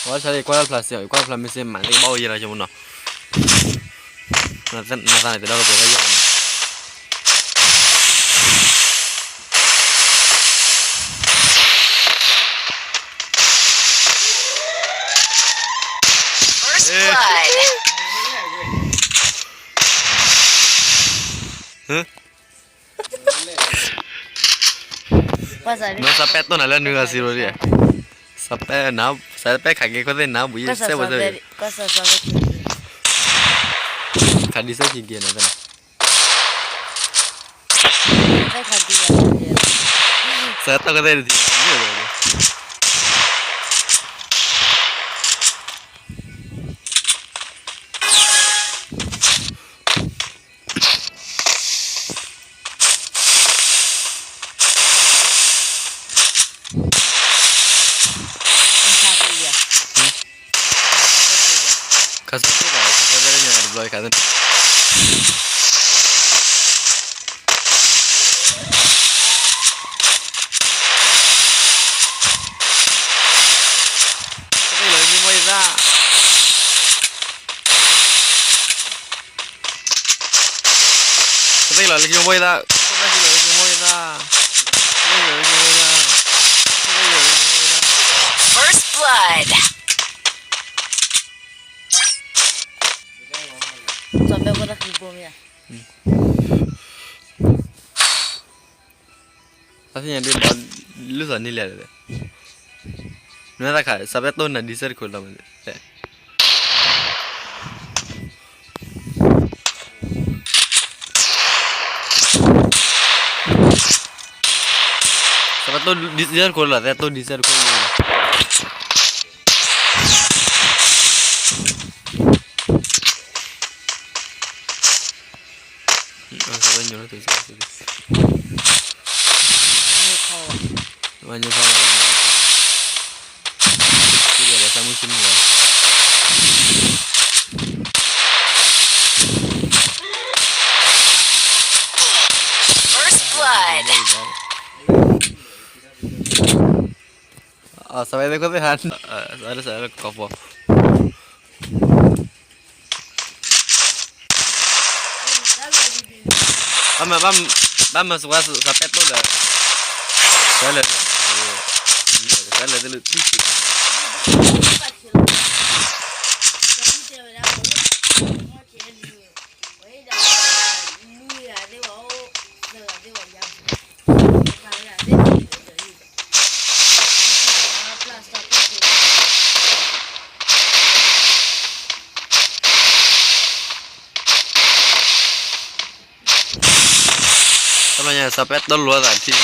Wah saya kuala plus ya, kuala plus mesin mana yang bawa je cuma no. Nasa itu dah berapa ya? First blood. No sampai tu nalar nunggu sih dia. Sampai sampai kaki kau tu na buat saya buat saya. Kadi saya kiki na tu. Saya tahu kau tu dia. Kasih tu lah, kasih tu ni ada block kan. Tapi lagi mau ida. Tapi lagi mau ida. Tapi lagi mau ida. First blood. Sampai pada hibum ya. Aslinya dia bawa lu sana ni lihat deh. Nada kah, sampai tu nanti ser kolam deh. Sampai tu di ser kolam deh, tu di ser kolam. Sampai nyonya tu sih. Banyak kau. Sudah bahasa musim ni. First blood. Sampai tu kau tu hand. Ada kopo. Bam masuk sampai tu dah. Salah dulu tisu. Namanya sampai tu luar tadi.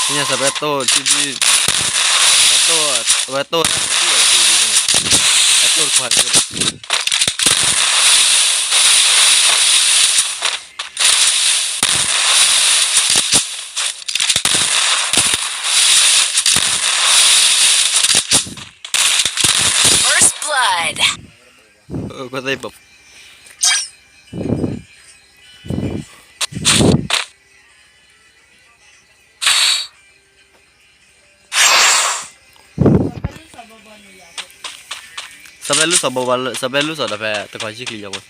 Ini sampai tu TV. Betul. Betul kuat. First blood. Kau tahu apa? Sampai lu sudah dapat terkacik lihat aku.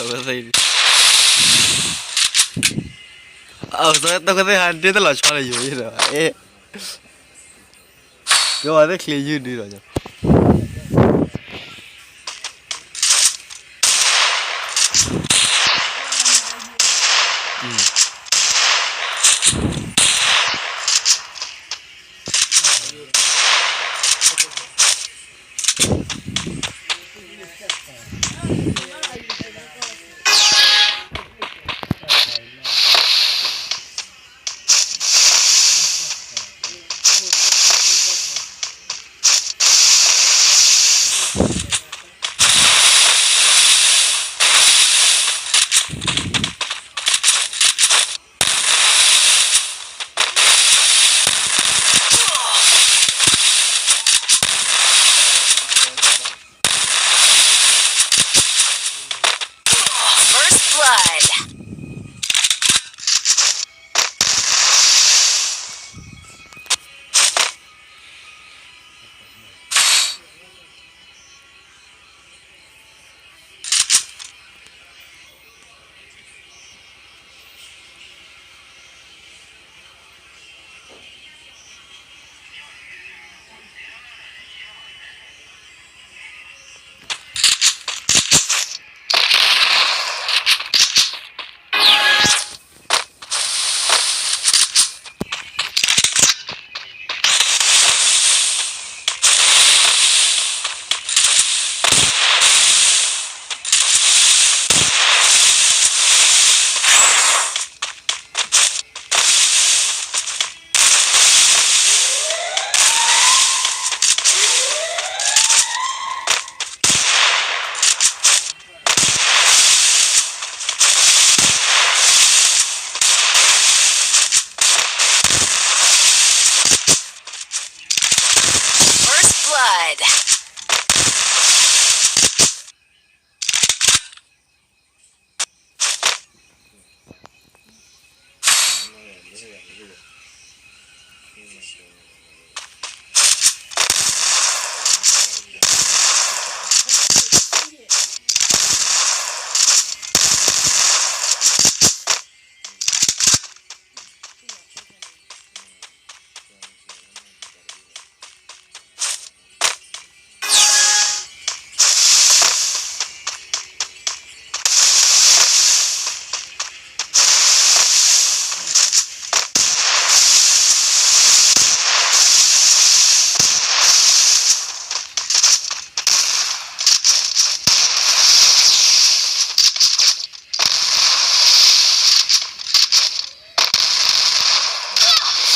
Bahasa ini. Saya tahu katanya hantu itu lah cuma you know. ပြောပါသေးခလီယူနေတော့ကြောင့်First blood. First blood.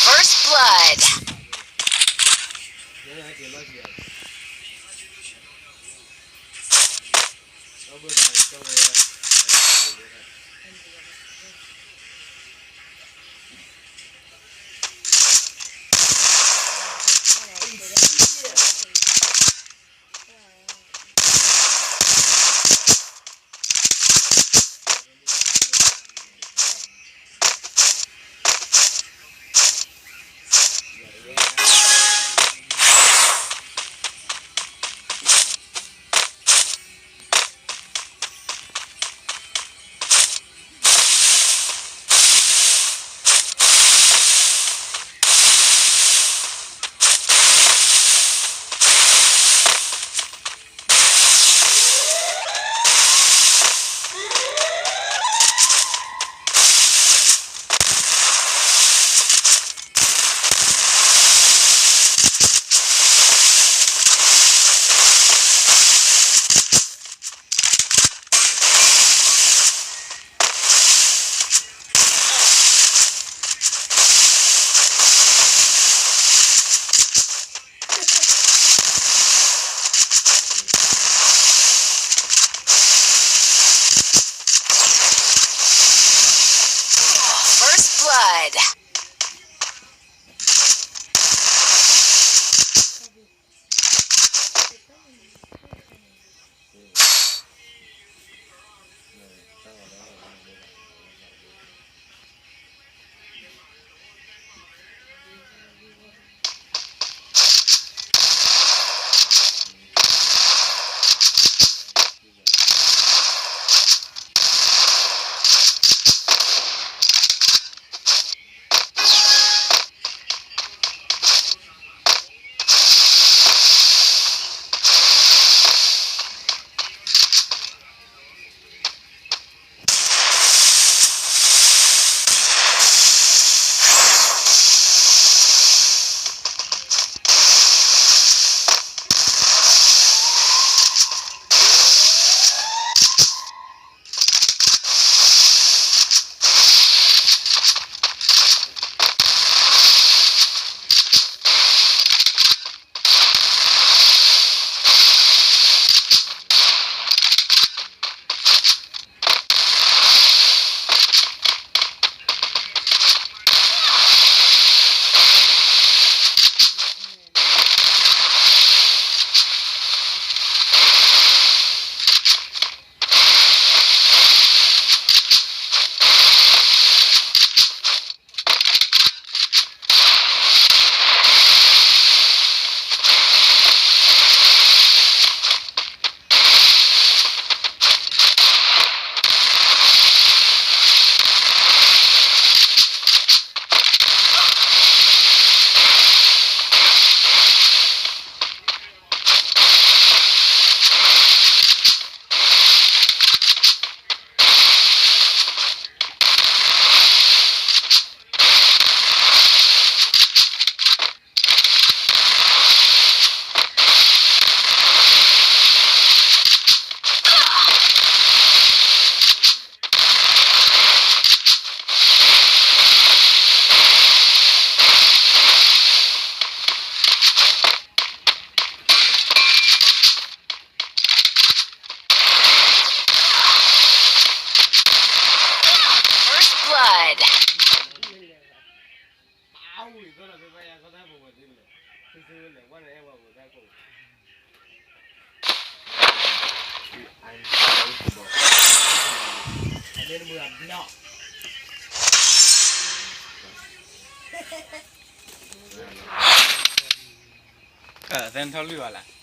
First blood. First blood. blood. Sen thao lửa là